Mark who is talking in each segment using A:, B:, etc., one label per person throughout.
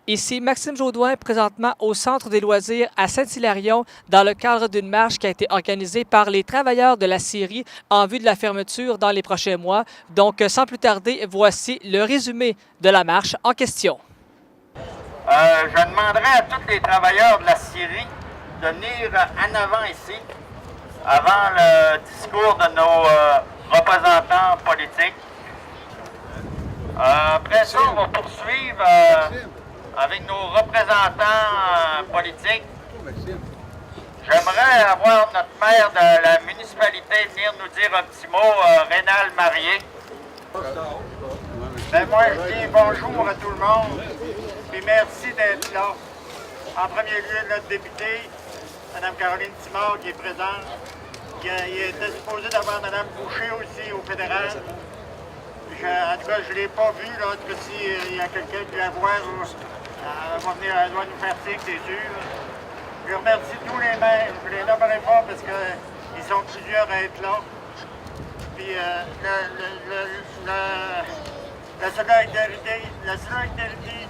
A: Ici Maxime Jaudoin, présentement au Centre des loisirs à Saint-Hilarion, dans le cadre d'une marche qui a été organisée par les travailleurs de la scierie en vue de la fermeture dans les prochains mois. Donc, sans plus tarder, voici le résumé de la marche en question.
B: Je demanderais à tous les travailleurs de la scierie de venir en avant ici, avant le discours de nos représentants politiques. Après ça, on va poursuivre avec nos représentants politiques. J'aimerais avoir notre maire de la municipalité venir nous dire un petit mot, Rénal Marié. Ben moi, je dis bonjour à tout le monde, puis merci d'être là. En premier lieu, notre députée, Mme Caroline Simard, qui est présente. Il était supposé d'avoir Mme Boucher aussi au fédéral. En tout cas, je ne l'ai pas vu, là. En tout cas, s'il y a quelqu'un qui la voit, elle va venir, elle doit nous faire signe, c'est sûr. Je remercie tous les maires. Je ne les nommerai pas parce qu'ils sont plusieurs à être là. Puis la solidarité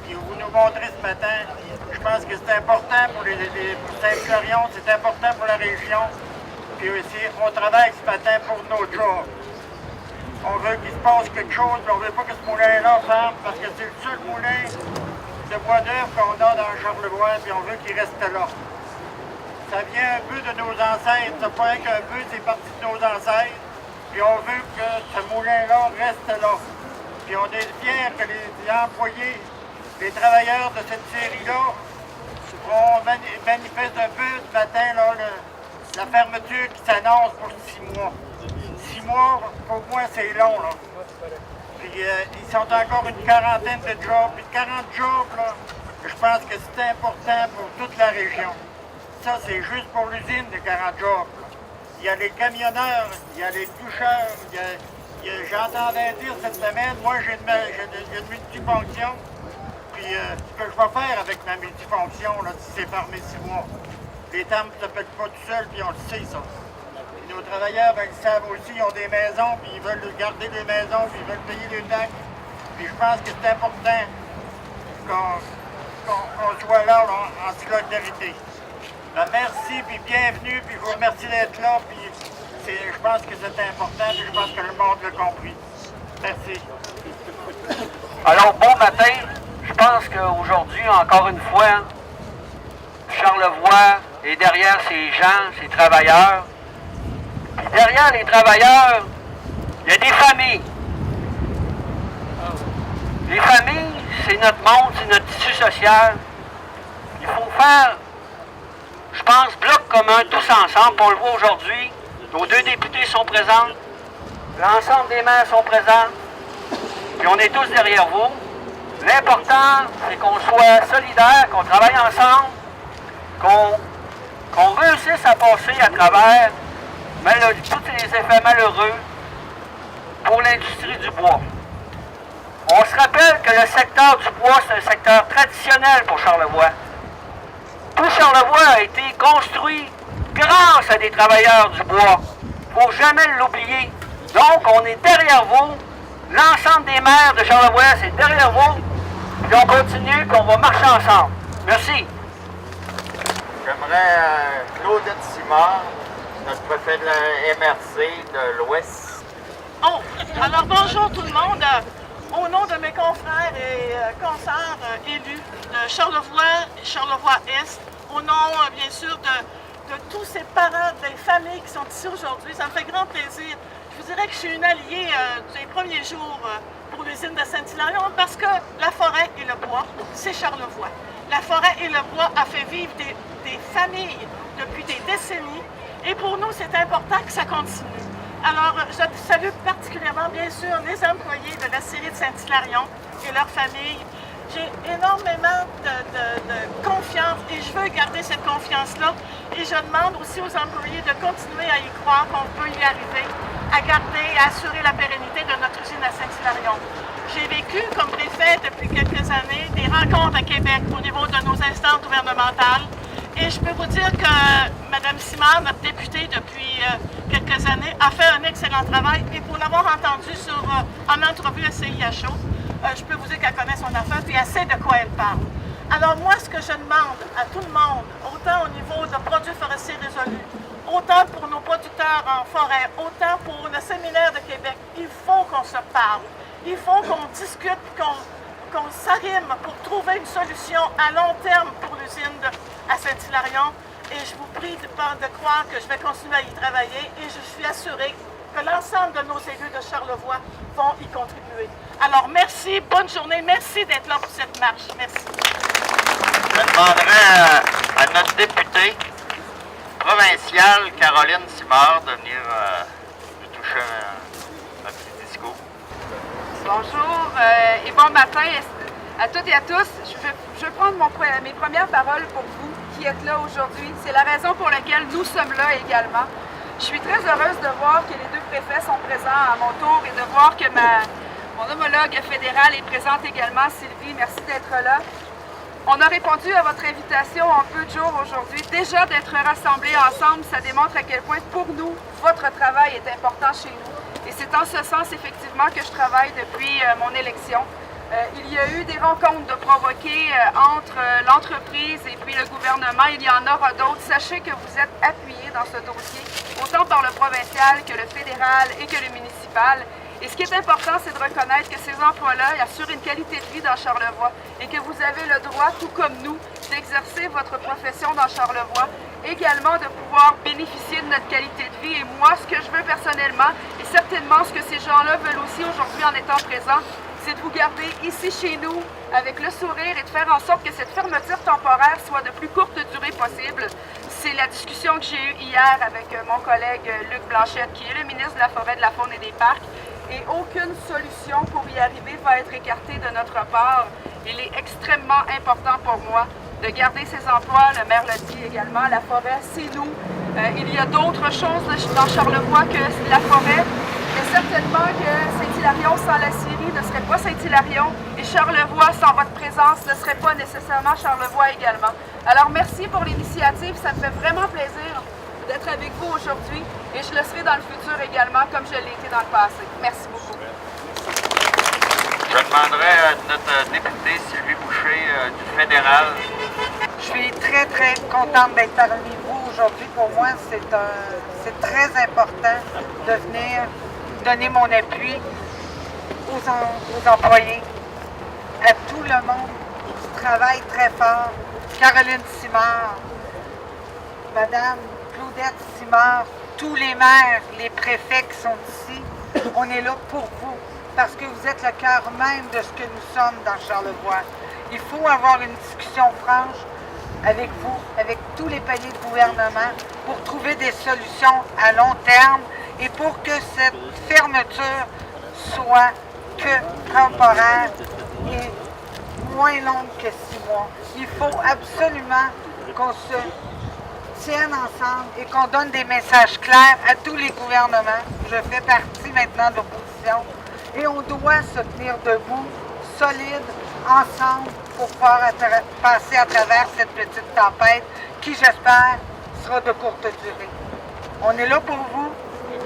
B: que vous nous montrez ce matin, je pense que c'est important pour Saint-Hilarion, c'est important pour la région. Puis aussi, on travaille ce matin pour nos jobs. On veut qu'il se passe quelque chose, mais on ne veut pas que ce moulin-là ferme, parce que c'est le seul moulin de bois d'œuvre qu'on a dans Charlevoix, puis on veut qu'il reste là. Ça vient un peu de nos ancêtres, ça pas qu'un peu, c'est parti de nos ancêtres, puis on veut que ce moulin-là reste là. Puis on est fiers que les employés, les travailleurs de cette série-là, manifestent un peu ce matin là, la fermeture qui s'annonce pour 6 mois. 6 mois, pour moi, c'est long, là. Puis ils sont encore une quarantaine de jobs. Puis 40 jobs, là, je pense que c'est important pour toute la région. Ça, c'est juste pour l'usine de 40 jobs. Là. Il y a les camionneurs, il y a les toucheurs, j'entendais dire cette semaine, moi, j'ai une multifonction. Puis ce que je vais faire avec ma multifonction, là, si c'est fermé 6 mois. Les temps ne s'appellent pas tout seuls, puis on le sait, ça. Nos travailleurs, ben, ils savent aussi, ils ont des maisons, puis ils veulent garder les maisons, puis ils veulent payer les taxes. Puis je pense que c'est important qu'on soit là en solidarité. Ben, merci, puis bienvenue, puis je vous remercie d'être là, puis je pense que c'est important, puis je pense que le monde l'a compris. Merci.
C: Alors, bon matin. Je pense qu'aujourd'hui, encore une fois, Charlevoix est derrière ces gens, ces travailleurs. Puis derrière les travailleurs, il y a des familles. Les familles, c'est notre monde, c'est notre tissu social. Il faut faire, je pense, bloc commun tous ensemble. On le voit aujourd'hui. Nos 2 députés sont présents. L'ensemble des maires sont présents. Puis on est tous derrière vous. L'important, c'est qu'on soit solidaires, qu'on travaille ensemble, qu'on réussisse à passer à travers tous les effets malheureux pour l'industrie du bois. On se rappelle que le secteur du bois, c'est un secteur traditionnel pour Charlevoix. Tout Charlevoix a été construit grâce à des travailleurs du bois. Il ne faut jamais l'oublier. Donc, on est derrière vous. L'ensemble des maires de Charlevoix, c'est derrière vous. Puis on continue, puis on va marcher ensemble. Merci.
B: J'aimerais Claudette Simard, notre préfet de la MRC de l'Ouest.
D: Oh, alors bonjour tout le monde. Au nom de mes confrères et consoeurs élus de Charlevoix-Est, au nom bien sûr de tous ces parents, des familles qui sont ici aujourd'hui, ça me fait grand plaisir. Je vous dirais que je suis une alliée des premiers jours pour l'usine de Saint-Hilarion parce que la forêt et le bois, c'est Charlevoix. La forêt et le bois a fait vivre des familles depuis des décennies et pour nous, c'est important que ça continue. Alors, je salue particulièrement, bien sûr, les employés de la scierie de Saint-Hilarion et leurs familles. J'ai énormément de confiance et je veux garder cette confiance-là. Et je demande aussi aux employés de continuer à y croire qu'on peut y arriver, à garder et à assurer la pérennité de notre usine à Saint-Hilarion. J'ai vécu comme préfet depuis quelques années des rencontres à Québec au niveau de nos instances gouvernementales Et je peux vous dire que Mme Simard, notre députée depuis quelques années, a fait un excellent travail. Et pour l'avoir entendue en entrevue à CIHO, je peux vous dire qu'elle connaît son affaire et elle sait de quoi elle parle. Alors moi, ce que je demande à tout le monde, autant au niveau de produits forestiers résolus, autant pour nos producteurs en forêt, autant pour le séminaire de Québec, il faut qu'on se parle. Il faut qu'on discute, qu'on s'arrime pour trouver une solution à long terme pour l'usine à Saint-Hilarion. Et je vous prie de croire que je vais continuer à y travailler et je suis assurée que l'ensemble de nos élus de Charlevoix vont y contribuer. Alors merci, bonne journée, merci d'être là pour cette marche. Merci.
B: Je demanderai à notre députée provinciale, Caroline Simard, de venir nous toucher un petit discours.
E: Bonjour et bon matin à toutes et à tous. Je vais prendre mes premières paroles pour vous qui êtes là aujourd'hui. C'est la raison pour laquelle nous sommes là également. Je suis très heureuse de voir que les deux préfets sont présents à mon tour et de voir que mon homologue fédéral est présente également. Sylvie, merci d'être là. On a répondu à votre invitation en peu de jours aujourd'hui. Déjà d'être rassemblés ensemble, ça démontre à quel point pour nous, votre travail est important chez nous. Et c'est en ce sens effectivement que je travaille depuis mon élection. Il y a eu des rencontres de provoquer entre l'entreprise et puis le gouvernement. Il y en aura d'autres. Sachez que vous êtes appuyés dans ce dossier, autant par le provincial que le fédéral et que le municipal. Et ce qui est important, c'est de reconnaître que ces emplois-là assurent une qualité de vie dans Charlevoix et que vous avez le droit, tout comme nous, d'exercer votre profession dans Charlevoix, également de pouvoir bénéficier de notre qualité de vie. Et moi, ce que je veux personnellement, et certainement ce que ces gens-là veulent aussi aujourd'hui en étant présents, c'est de vous garder ici chez nous avec le sourire et de faire en sorte que cette fermeture temporaire soit de plus courte durée possible. C'est la discussion que j'ai eue hier avec mon collègue Luc Blanchette, qui est le ministre de la Forêt, de la Faune et des Parcs. Et aucune solution pour y arriver va être écartée de notre part. Il est extrêmement important pour moi de garder ces emplois. Le maire l'a dit également, la forêt, c'est nous. Il y a d'autres choses dans Charlevoix que la forêt. Mais certainement que Saint-Hilarion sans la Syrie ne serait pas Saint-Hilarion et Charlevoix sans votre présence ne serait pas nécessairement Charlevoix également. Alors merci pour l'initiative, ça me fait vraiment plaisir d'être avec vous aujourd'hui et je le serai dans le futur également comme je l'ai été dans le passé. Merci beaucoup.
B: Je demanderai à notre députée Sylvie Boucher du fédéral.
F: Je suis très, très contente d'être parmi vous aujourd'hui. Pour moi, c'est très important de venir donner mon appui aux employés, à tout le monde qui travaille très fort. Caroline Simard, Madame Claudette Simard, tous les maires, les préfets qui sont ici, on est là pour vous, parce que vous êtes le cœur même de ce que nous sommes dans Charlevoix. Il faut avoir une discussion franche avec vous, avec tous les paliers de gouvernement, pour trouver des solutions à long terme et pour que cette fermeture soit que temporaire et moins longue que 6 mois. Il faut absolument qu'on se tienne ensemble et qu'on donne des messages clairs à tous les gouvernements. Je fais partie maintenant de l'opposition et on doit se tenir debout, solide, ensemble pour pouvoir passer à travers cette petite tempête qui, j'espère, sera de courte durée. On est là pour vous.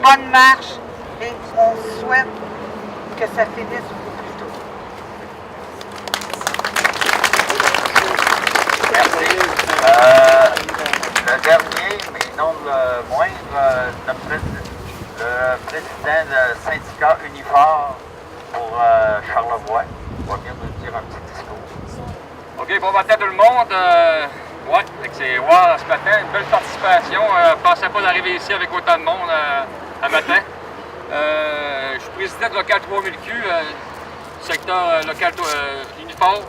F: Bonne marche et on souhaite que ça finisse au plus tôt.
B: Merci. Le dernier, mais non le moindre, le président du syndicat Unifor pour Charlevoix va venir nous dire un petit discours.
G: OK, bon matin tout le monde. C'est ce matin, une belle participation. Je ne pensais pas d'arriver ici avec autant de monde un matin. Je suis président de Local 3000Q, secteur local Unifor.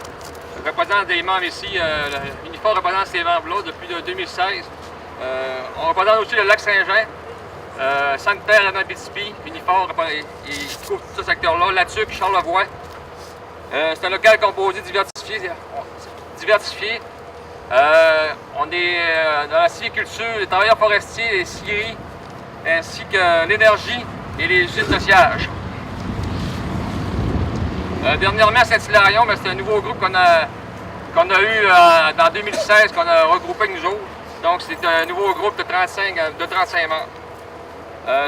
G: Je représente des membres ici. Unifor représente ces membres-là depuis 2016. On représente aussi le lac Saint-Jean, Sainte-Terre, Abitibi, Unifor, il trouve tout ce secteur-là, Latuc, Charlevoix. C'est un local composé diversifié. On est dans la sylviculture, les travailleurs forestiers, les scieries, ainsi que l'énergie et les usines de sciage. Dernièrement, à Saint-Hilarion, c'est un nouveau groupe qu'on a eu en 2016, qu'on a regroupé avec nous autres. Donc, c'est un nouveau groupe de 35 membres.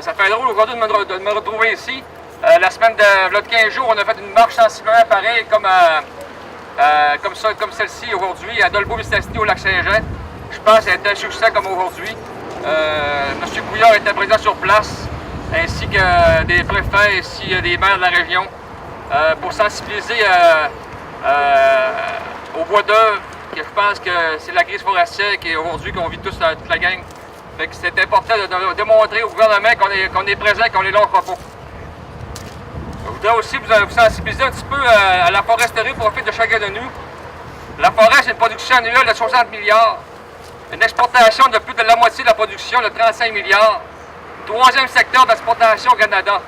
G: Ça fait drôle aujourd'hui de me retrouver ici. La semaine de 15 jours, on a fait une marche sensiblement pareille comme celle-ci aujourd'hui à Dolbeau-Mistassini au Lac-Saint-Jean. Je pense que ça a été un succès comme aujourd'hui. M. Couillard était présent sur place, ainsi que des préfets ainsi des maires de la région, pour sensibiliser au bois d'œuvre, que je pense que c'est la crise forestière aujourd'hui qu'on vit tous toute la gang. Fait que c'est important de démontrer au gouvernement qu'on est présent, qu'on est là au repos. Je voudrais aussi vous sensibiliser un petit peu à la foresterie pour profit de chacun de nous. La forêt, c'est une production annuelle de 60 milliards. Une exportation de plus de la moitié de la production de 35 milliards. Troisième secteur d'exportation au Canada.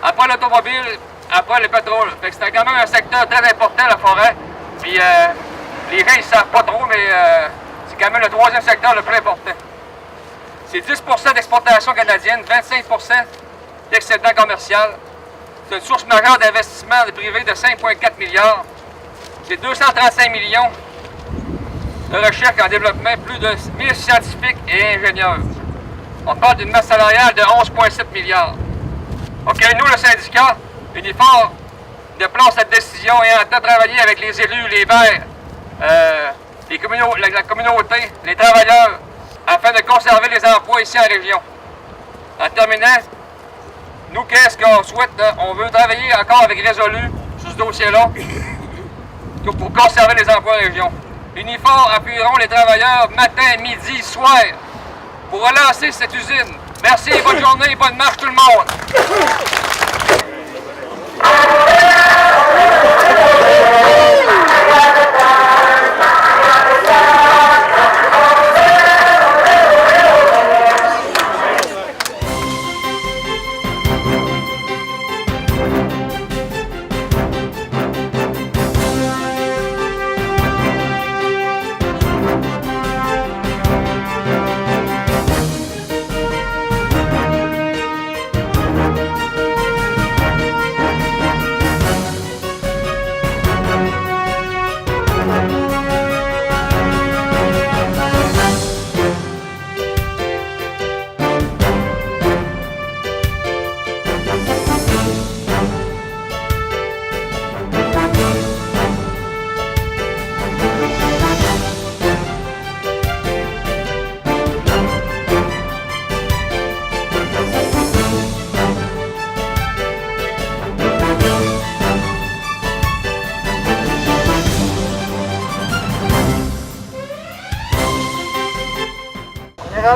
G: Après l'automobile, après le pétrole. Fait que c'est quand même un secteur très important, la forêt. Puis les gens, ils ne savent pas trop, mais c'est quand même le troisième secteur le plus important. C'est 10 d'exportation canadienne, 25 d'excédent commercial. C'est une source majeure d'investissement privé de 5,4 milliards. C'est 235 millions de recherche et en développement, plus de 1000 scientifiques et ingénieurs. On parle d'une masse salariale de 11,7 milliards. OK, nous, le syndicat Unifor, déplore cette décision et entend travailler avec les élus, les maires, la communauté, les travailleurs, afin de conserver les emplois ici en région. En terminant, nous, qu'est-ce qu'on souhaite? On veut travailler encore avec Résolu sur ce dossier-là pour conserver les emplois en région. Unifor appuieront les travailleurs matin, midi, soir pour relancer cette usine. Merci, bonne journée, bonne marche tout le monde!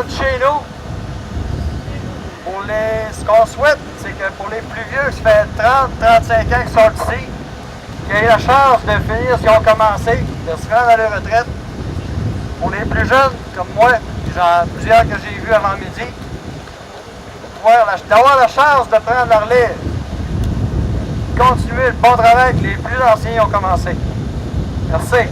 B: Chez nous, ce qu'on souhaite, c'est que pour les plus vieux qui fait 30-35 ans qui sont ici, qu'ils aient la chance de finir ce qu'ils ont commencé, de se rendre à leur retraite. Pour les plus jeunes, comme moi, j'en ai plusieurs que j'ai vus avant midi, d'avoir la chance de prendre leur relève, continuer le bon travail que les plus anciens ont commencé. Merci.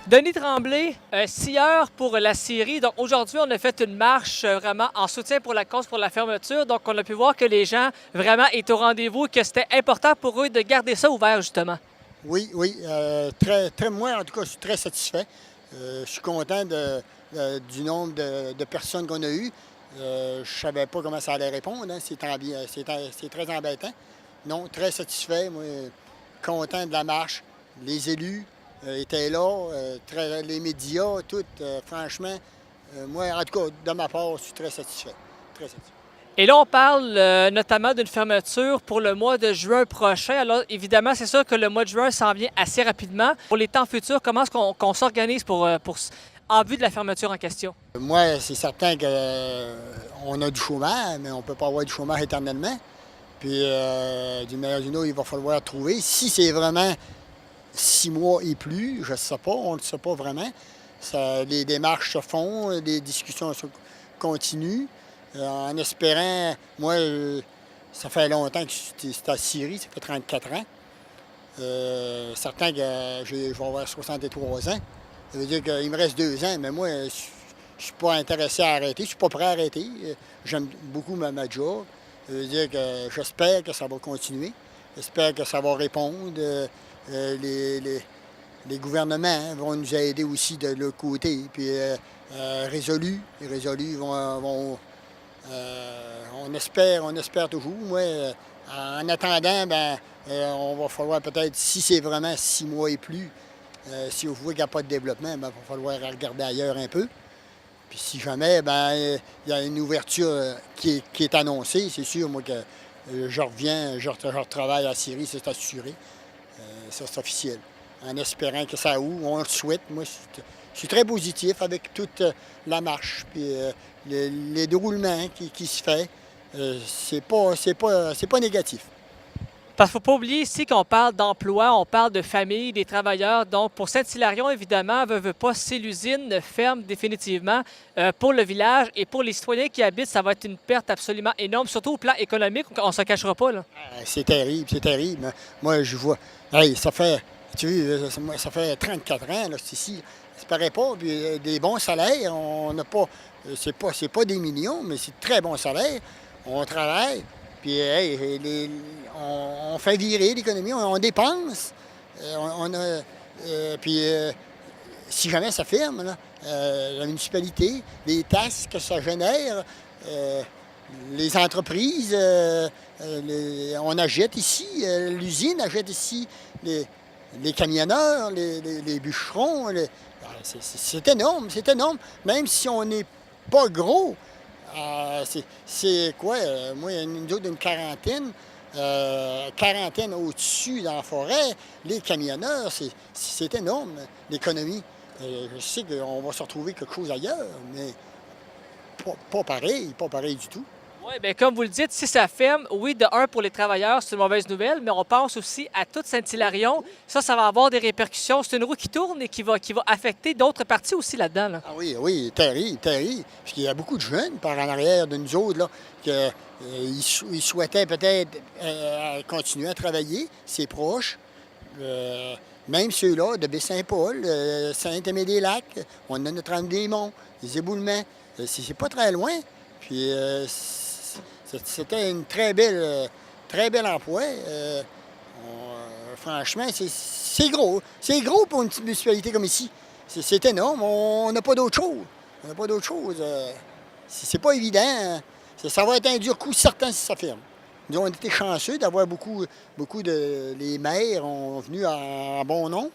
A: Denis Tremblay, scieur pour la scierie. Donc aujourd'hui, on a fait une marche vraiment en soutien pour la cause, pour la fermeture. Donc on a pu voir que les gens vraiment étaient au rendez-vous, que c'était important pour eux de garder ça ouvert justement.
H: Oui, moi en tout cas, je suis très satisfait. Je suis content du nombre de personnes qu'on a eues. Je ne savais pas comment ça allait répondre, hein. C'est très embêtant. Non, très satisfait, moi, content de la marche, les élus, étaient là, les médias, tout. Franchement, moi, en tout cas, de ma part, je suis très satisfait. Très satisfait.
A: Et là, on parle notamment d'une fermeture pour le mois de juin prochain. Alors, évidemment, c'est sûr que le mois de juin s'en vient assez rapidement. Pour les temps futurs, comment est-ce qu'on s'organise en vue de la fermeture en question?
H: Moi, c'est certain qu'on a du chômage, mais on ne peut pas avoir du chômage éternellement. Puis, d'une manière ou d'une autre, il va falloir trouver. Si c'est vraiment 6 mois et plus, je ne sais pas, on ne le sait pas vraiment. Les démarches se font, les discussions se continuent. En espérant, moi, ça fait longtemps que j'étais à Syrie, ça fait 34 ans. Certain que je vais avoir 63 ans. Ça veut dire qu'il me reste 2 ans, mais moi, je ne suis pas intéressé à arrêter, je ne suis pas prêt à arrêter. J'aime beaucoup ma job. Ça veut dire que j'espère que ça va continuer. J'espère que ça va répondre. Les gouvernements vont nous aider aussi de l'autre côté. Puis Résolu vont on espère toujours. Moi, en attendant, on va falloir peut-être, si c'est vraiment 6 mois et plus, si vous voyez qu'il n'y a pas de développement, il va falloir regarder ailleurs un peu. Puis si jamais, il y a une ouverture qui est annoncée, c'est sûr, moi, que je reviens, je retravaille à Syrie, c'est assuré. Ça, c'est officiel. En espérant que ça ouvre, on le souhaite. Moi, je suis très positif avec toute la marche, puis les déroulements qui se fait. C'est pas négatif.
A: Parce qu'il ne faut pas oublier ici qu'on parle d'emploi, on parle de famille, des travailleurs. Donc, pour Saint-Hilarion, évidemment, veut pas, si l'usine ferme définitivement pour le village et pour les citoyens qui habitent, ça va être une perte absolument énorme, surtout au plan économique, on ne se cachera pas, là.
H: C'est terrible, c'est terrible. Moi, je vois, ça fait 34 ans, là, c'est ici. Ça paraît pas, puis des bons salaires, on n'a pas, c'est pas des millions, mais c'est de très bons salaires. On travaille. Puis on fait virer l'économie, on dépense. Si jamais ça ferme, là, la municipalité, les taxes que ça génère, les entreprises, on achète ici, l'usine achète ici, les camionneurs, les bûcherons. C'est énorme, c'est énorme. Même si on n'est pas gros. C'est quoi? Moi, nous autres, une quarantaine au-dessus dans la forêt. Les camionneurs, c'est énorme, l'économie. Je sais qu'on va se retrouver quelque chose ailleurs, mais pas pareil du tout.
A: Oui, bien comme vous le dites, si ça ferme, oui, de un, pour les travailleurs, c'est une mauvaise nouvelle, mais on pense aussi à toute Saint-Hilarion. Ça va avoir des répercussions. C'est une roue qui tourne et qui va affecter d'autres parties aussi là-dedans. Là.
H: Ah oui, terrible. Parce qu'il y a beaucoup de jeunes par en arrière de nous autres, là, ils souhaitaient peut-être continuer à travailler. C'est proche. Même ceux-là, de Baie-Saint-Paul, Saint-Aimé-des-Lacs, on a Notre-Dame-des-Monts, les Éboulements. C'est pas très loin. Puis c'était un très bel emploi. Franchement, c'est gros. C'est gros pour une petite municipalité comme ici. C'est énorme. On n'a pas d'autre chose. C'est pas évident. Ça va être un dur coup certain si ça ferme. Nous, on était chanceux d'avoir beaucoup les maires ont venu en bon nombre.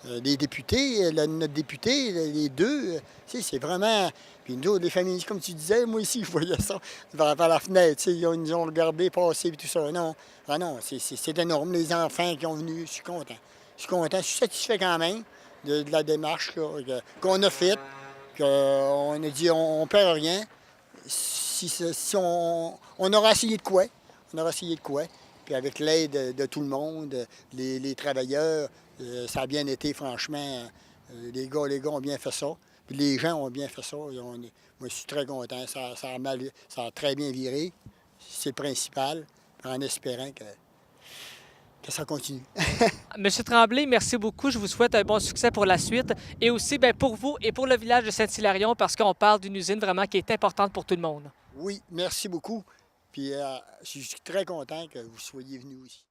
H: Les députés, notre député, les deux, c'est vraiment... Puis nous autres, les familles, comme tu disais, moi ici, je voyais ça par la fenêtre, ils nous ont regardé passer et tout ça. Non, c'est énorme, les enfants qui ont venu, je suis content. Je suis satisfait quand même de la démarche qu'on a faite, qu'on a dit on ne perd rien. Si on aura essayé de quoi, puis avec l'aide de tout le monde, les travailleurs, ça a bien été, franchement. Les gars ont bien fait ça. Puis les gens ont bien fait ça. Moi, je suis très content. Ça a très bien viré. C'est le principal, en espérant que ça continue.
A: Monsieur Tremblay, merci beaucoup. Je vous souhaite un bon succès pour la suite. Et aussi pour vous et pour le village de Saint-Hilarion, parce qu'on parle d'une usine vraiment qui est importante pour tout le monde.
H: Oui, merci beaucoup. Puis je suis très content que vous soyez venus aussi.